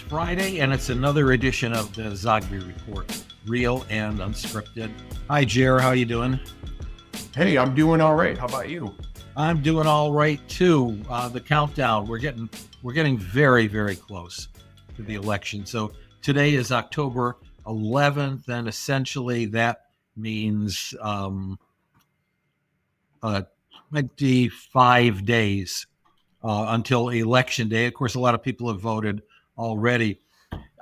Friday, and it's another edition of the Zogby Report, real and unscripted. Hi, Jer. How you doing? Hey, I'm doing all right. How about you? I'm doing all right too. The countdown. We're getting very, very close to the election. So today is October 11th, and essentially that means 25 days until Election Day. Of course, a lot of people have voted already.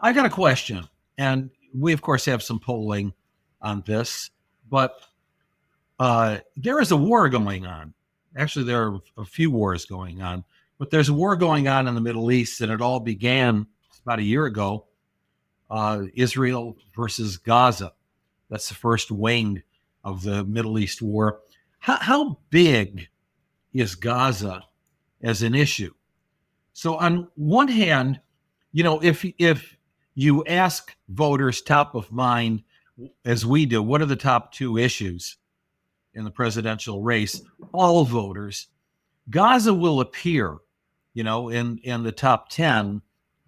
I got a question, and we, of course, have some polling on this, but there is a war going on. Actually, there are a few wars going on, but there's a war going on in the Middle East, and it all began about a year ago, Israel versus Gaza. That's the first wing of the Middle East war. How big is Gaza as an issue? So on one hand, if you ask voters top of mind, as we do, what are the top two issues in the presidential race? All voters, Gaza will appear, in the top 10,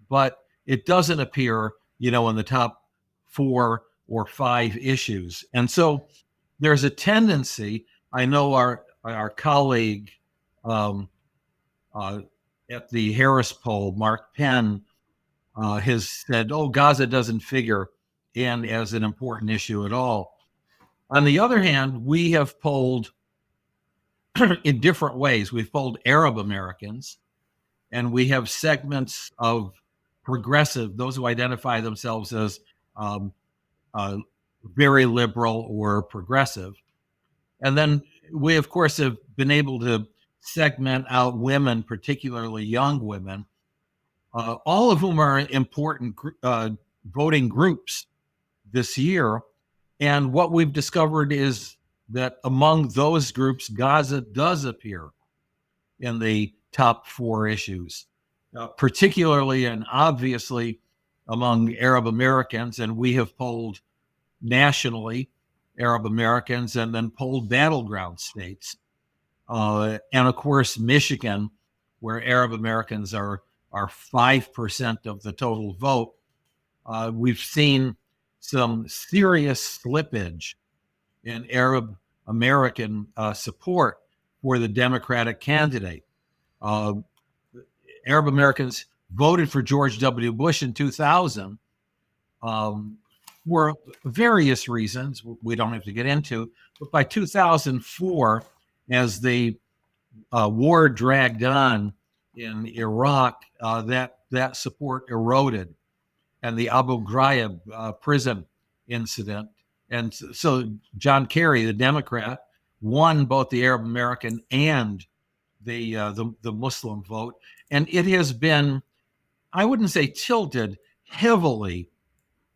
but it doesn't appear, in the top 4 or 5 issues. And so there's a tendency. I know our colleague at the Harris poll, Mark Penn, has said, Gaza doesn't figure in as an important issue at all. On the other hand, we have polled in different ways. We've polled Arab Americans, and we have segments of progressive, those who identify themselves as very liberal or progressive. And then we, of course, have been able to segment out women, particularly young women, all of whom are important voting groups this year. And what we've discovered is that among those groups, Gaza does appear in the top 4 issues, particularly and obviously among Arab Americans. And we have polled nationally Arab Americans and then polled battleground states. And of course, Michigan, where Arab Americans are 5% of the total vote. We've seen some serious slippage in Arab American support for the Democratic candidate. Arab Americans voted for George W. Bush in 2000 for various reasons we don't have to get into. But by 2004, as the war dragged on in Iraq, that support eroded, and the Abu Ghraib prison incident. And so John Kerry, the Democrat, won both the Arab American and the Muslim vote. And it has been, I wouldn't say tilted heavily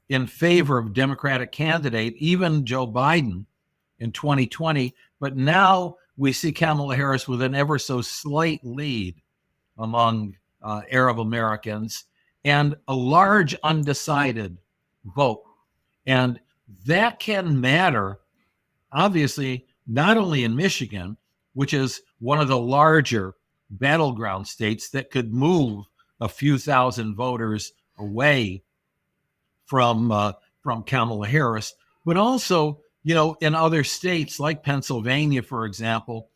in favor of Democratic candidate, even Joe Biden in 2020. But now we see Kamala Harris with an ever so slight lead among Arab Americans and a large undecided vote. And that can matter, obviously, not only in Michigan, which is one of the larger battleground states that could move a few thousand voters away from Kamala Harris, but also, in other states like Pennsylvania, for example,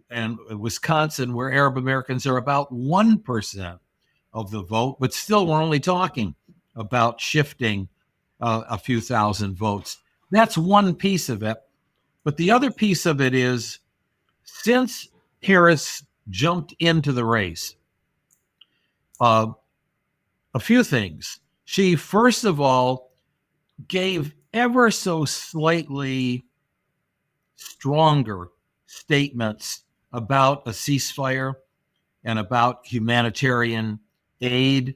and Wisconsin, where Arab Americans are about 1% of the vote, but still we're only talking about shifting a few thousand votes. That's one piece of it. But the other piece of it is, since Harris jumped into the race, a few things. She, first of all, gave ever so slightly stronger statements about a ceasefire and about humanitarian aid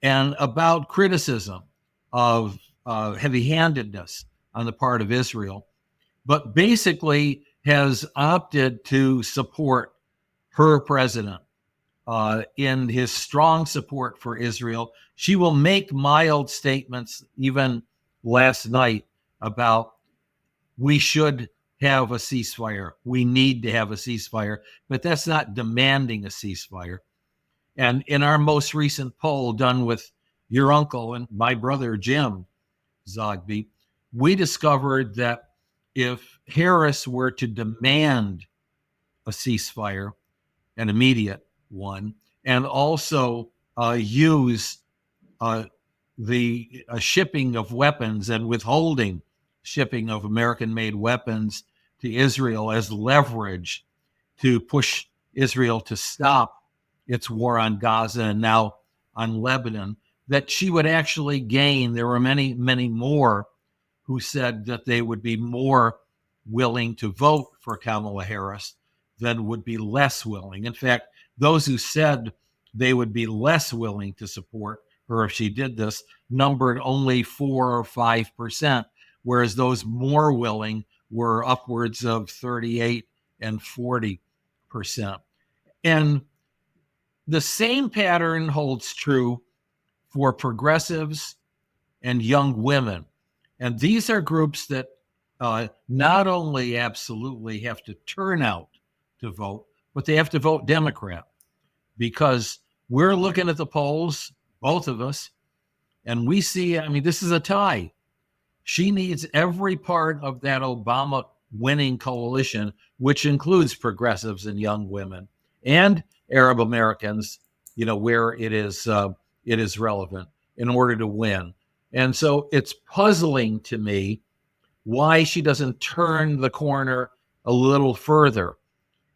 and about criticism of heavy-handedness on the part of Israel, but basically has opted to support her president in his strong support for Israel. She will make mild statements, even last night, about we should have a ceasefire. We need to have a ceasefire, but that's not demanding a ceasefire. And in our most recent poll done with your uncle and my brother, Jim Zogby, we discovered that if Harris were to demand a ceasefire, an immediate one, and also use uh, the shipping of weapons and withholding shipping of American made weapons to Israel as leverage to push Israel to stop its war on Gaza and now on Lebanon, that she would actually gain. There were many, many more who said that they would be more willing to vote for Kamala Harris than would be less willing. In fact, those who said they would be less willing to support her if she did this numbered only 4 or 5%, whereas those more willing were upwards of 38 and 40%. And the same pattern holds true for progressives and young women. And these are groups that not only absolutely have to turn out to vote, but they have to vote Democrat, because we're looking at the polls, both of us, and we see, I mean, this is a tie. She needs every part of that Obama winning coalition, which includes progressives and young women and Arab Americans, where it is relevant, in order to win. And so it's puzzling to me why she doesn't turn the corner a little further.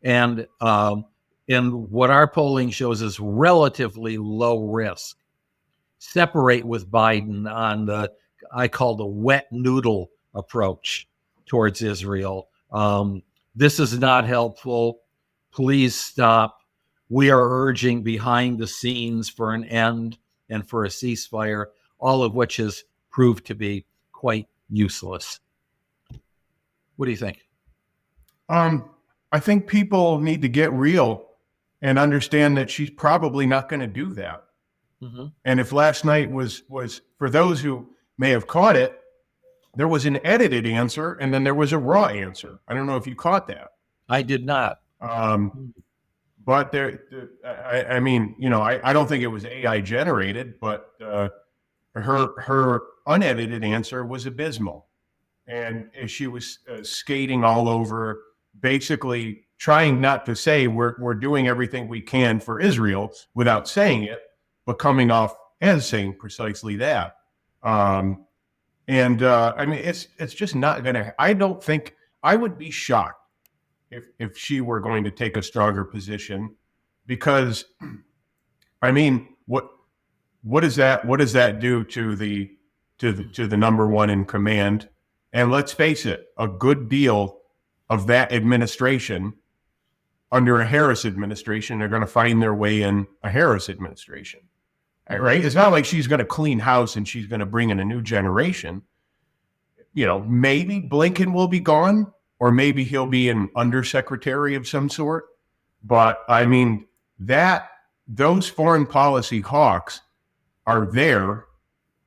And what our polling shows is relatively low risk. Separate with Biden on the, I call the wet noodle approach towards Israel. This is not helpful. Please stop. We are urging behind the scenes for an end and for a ceasefire, all of which has proved to be quite useless. What do you think? I think people need to get real and understand that she's probably not going to do that. Mm-hmm. And if last night was for those who may have caught it, there was an edited answer and then there was a raw answer. I don't know if you caught that. I did not. But I mean, I don't think it was AI generated, but her unedited answer was abysmal. And she was skating all over, basically trying not to say we're doing everything we can for Israel without saying it, but coming off as saying precisely that. I mean, it's just not going to. I don't think I would be shocked if she were going to take a stronger position, because, I mean, what does that do to the number one in command? And let's face it, a good deal of that administration under a Harris administration are going to find their way in a Harris administration, right? It's not like she's going to clean house and she's going to bring in a new generation. Maybe Blinken will be gone, or maybe he'll be an undersecretary of some sort. But I mean, those foreign policy hawks are there.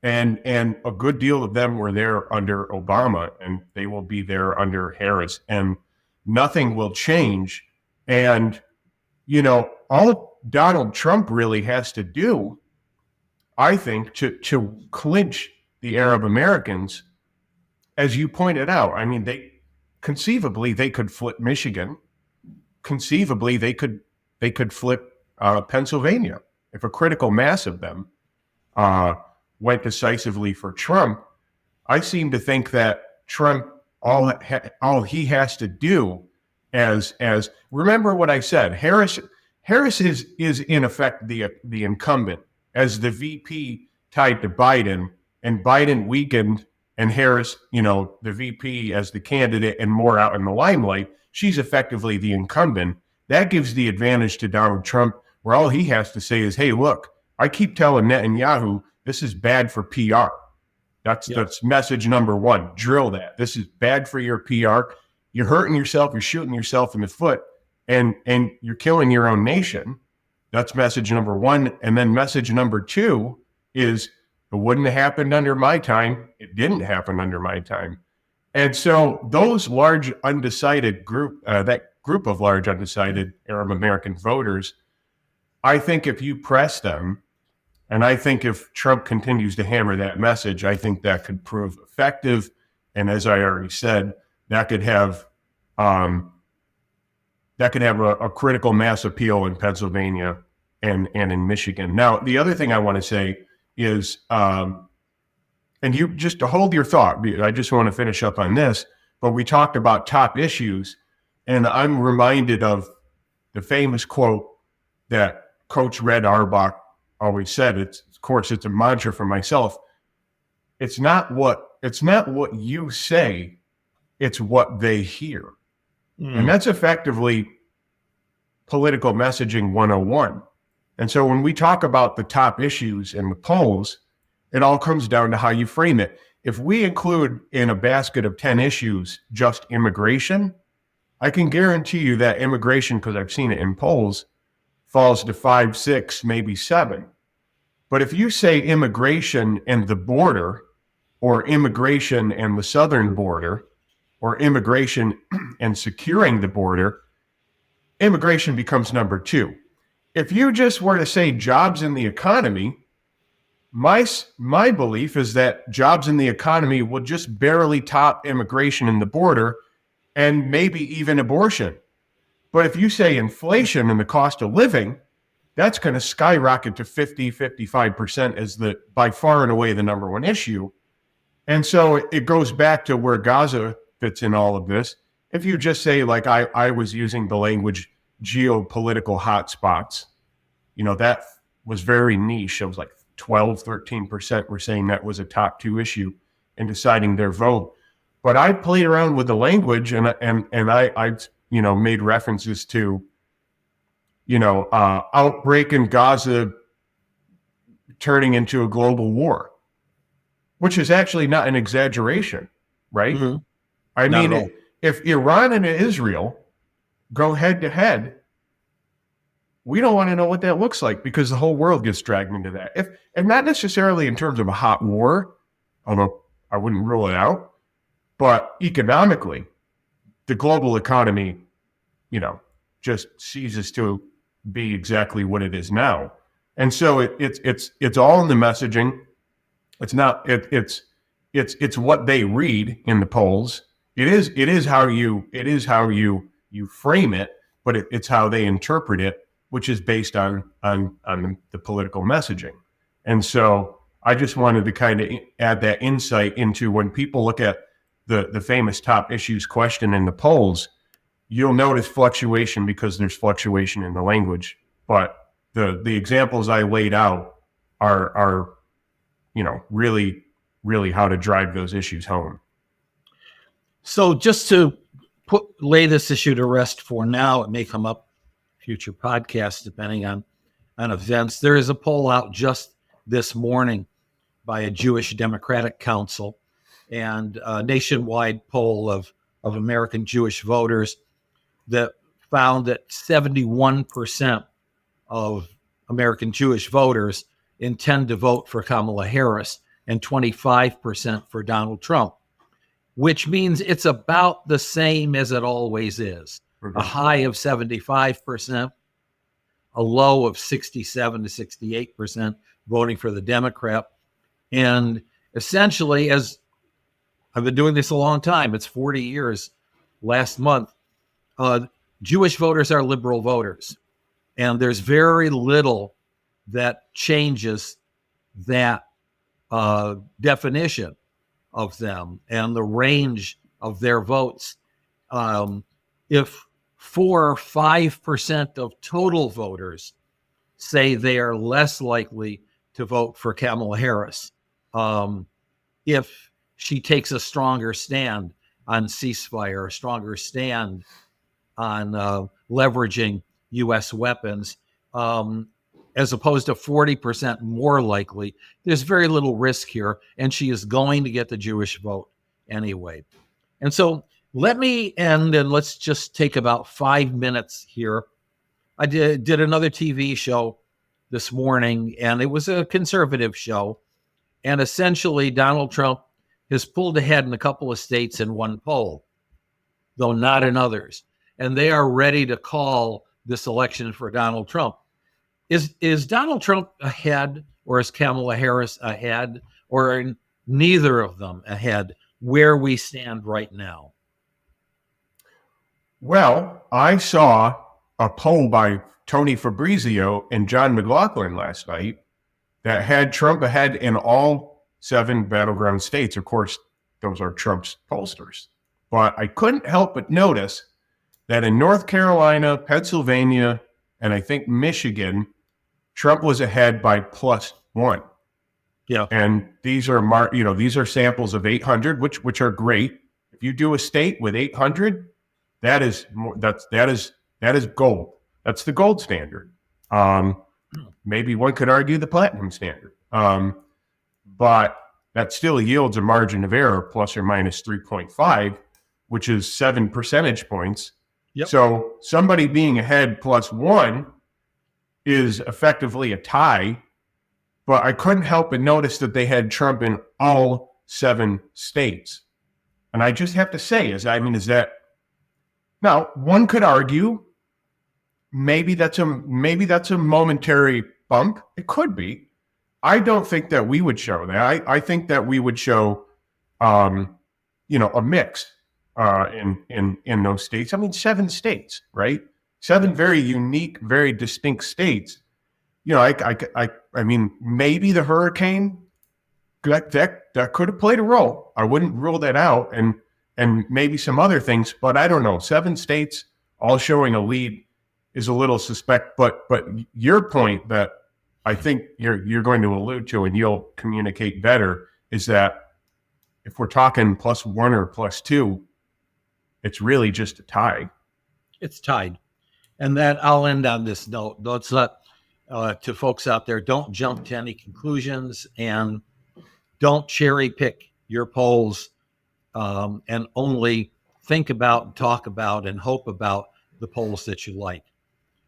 And a good deal of them were there under Obama, and they will be there under Harris, and nothing will change. And, all Donald Trump really has to do, I think, to clinch the Arab Americans, as you pointed out, I mean, conceivably they could flip Michigan. Conceivably they could flip Pennsylvania if a critical mass of them went decisively for Trump. I seem to think that Trump, all he has to do, as remember what I said, Harris is in effect the incumbent as the VP tied to Biden, and Biden weakened, and Harris, the VP as the candidate and more out in the limelight. She's effectively the incumbent. That gives the advantage to Donald Trump, where all he has to say is, hey, look, I keep telling Netanyahu this is bad for PR. That's message number one. Drill that. This is bad for your PR. You're hurting yourself. You're shooting yourself in the foot, and you're killing your own nation. That's message number one. And then message number two is, it wouldn't have happened under my time. It didn't happen under my time. And so those large undecided group, that group of large undecided Arab American voters, I think if you press them, and I think if Trump continues to hammer that message, I think that could prove effective. And as I already said, that could have a critical mass appeal in Pennsylvania and in Michigan. Now, the other thing I want to say is, and you just to hold your thought, I just want to finish up on this, but we talked about top issues, and I'm reminded of the famous quote that Coach Red Auerbach always said. Of course, it's a mantra for myself. It's not what you say, it's what they hear. And that's effectively political messaging 101. And so when we talk about the top issues in the polls, it all comes down to how you frame it. If we include in a basket of 10 issues just immigration, I can guarantee you that immigration, because I've seen it in polls, falls to 5, 6, maybe 7. But if you say immigration and the border, or immigration and the southern border, or immigration and securing the border, immigration becomes number 2. If you just were to say jobs in the economy, my belief is that jobs in the economy will just barely top immigration and the border, and maybe even abortion. But if you say inflation and the cost of living, that's going to skyrocket to 50, 55% as by far and away the number one issue. And so it goes back to where Gaza fits in all of this. If you just say, like I was using the language geopolitical hotspots, that was very niche. It was like 12, 13% were saying that was a top 2 issue in deciding their vote. But I played around with the language, and I made references to, outbreak in Gaza turning into a global war, which is actually not an exaggeration, right? Mm-hmm. I mean, if Iran and Israel go head to head, we don't want to know what that looks like, because the whole world gets dragged into that. And not necessarily in terms of a hot war, although I wouldn't rule it out, but economically, the global economy, just ceases to be exactly what it is now. And so it's all in the messaging. It's not it's what they read in the polls. It is how you frame it, but it's how they interpret it, which is based on the political messaging. And so I just wanted to kind of add that insight into when people look at the famous top issues question in the polls, you'll notice fluctuation because there's fluctuation in the language. But the examples I laid out are really, really how to drive those issues home. So just to lay this issue to rest for now, it may come up future podcasts depending on events. There is a poll out just this morning by a Jewish Democratic Council, and a nationwide poll of American Jewish voters that found that 71% of American Jewish voters intend to vote for Kamala Harris and 25% for Donald Trump, which means it's about the same as it always is. A high of 75%, a low of 67 to 68% voting for the Democrat. And essentially, as I've been doing this a long time, it's 40 years last month, Jewish voters are liberal voters. And there's very little that changes that definition of them and the range of their votes. If 4 or 5% of total voters say they are less likely to vote for Kamala Harris, if she takes a stronger stand on ceasefire, a stronger stand on leveraging U.S. weapons, as opposed to 40% more likely, there's very little risk here, and she is going to get the Jewish vote anyway. And so let me end, and let's just take about 5 minutes here. I did another TV show this morning, and it was a conservative show. And essentially, Donald Trump has pulled ahead in a couple of states in one poll, though not in others. And they are ready to call this election for Donald Trump. Is Donald Trump ahead, or is Kamala Harris ahead, or are neither of them ahead where we stand right now? Well, I saw a poll by Tony Fabrizio and John McLaughlin last night that had Trump ahead in all 7 battleground states. Of course, those are Trump's pollsters. But I couldn't help but notice that in North Carolina, Pennsylvania, and I think Michigan, Trump was ahead by +1. Yeah. And these are these are samples of 800, which are great. If you do a state with 800, that is gold. That's the gold standard. Maybe one could argue the platinum standard. But that still yields a margin of error plus or minus 3.5, which is 7 percentage points. Yep. So somebody being ahead +1 is effectively a tie. But I couldn't help but notice that they had Trump in all 7 states. And I just have to say, is that now one could argue maybe that's a momentary bump. It could be. I don't think that we would show that. I think that we would show a mix in those states. 7 states, right? 7 very unique, very distinct states. Maybe the hurricane that could have played a role. I wouldn't rule that out, and maybe some other things, but I don't know. 7 states all showing a lead is a little suspect. But your point that I think you're going to allude to, and you'll communicate better, is that if we're talking +1 or +2, it's really just a tie. It's tied. And that I'll end on this note. Let's let to folks out there, don't jump to any conclusions and don't cherry pick your polls, and only think about, talk about, and hope about the polls that you like.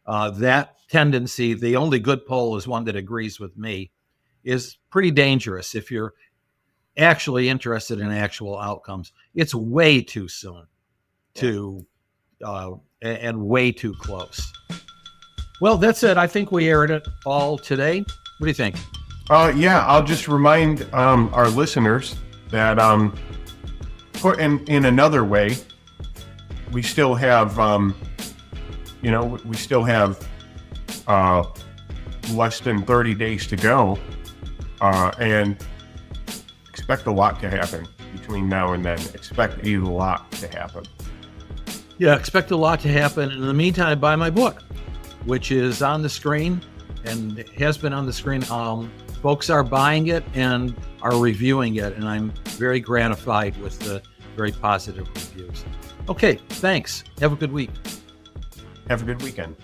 That tendency, the only good poll is one that agrees with me, is pretty dangerous if you're actually interested in actual outcomes. It's way too soon and way too close. Well, that's it. I think we aired it all today. What do you think? I'll just remind our listeners that put in another way, we still have less than 30 days to go, and expect a lot to happen between now and then. Expect a lot to happen. Yeah, expect a lot to happen. In the meantime, buy my book, which is on the screen and has been on the screen. Folks are buying it and are reviewing it, and I'm very gratified with the very positive reviews. Okay, thanks. Have a good week. Have a good weekend.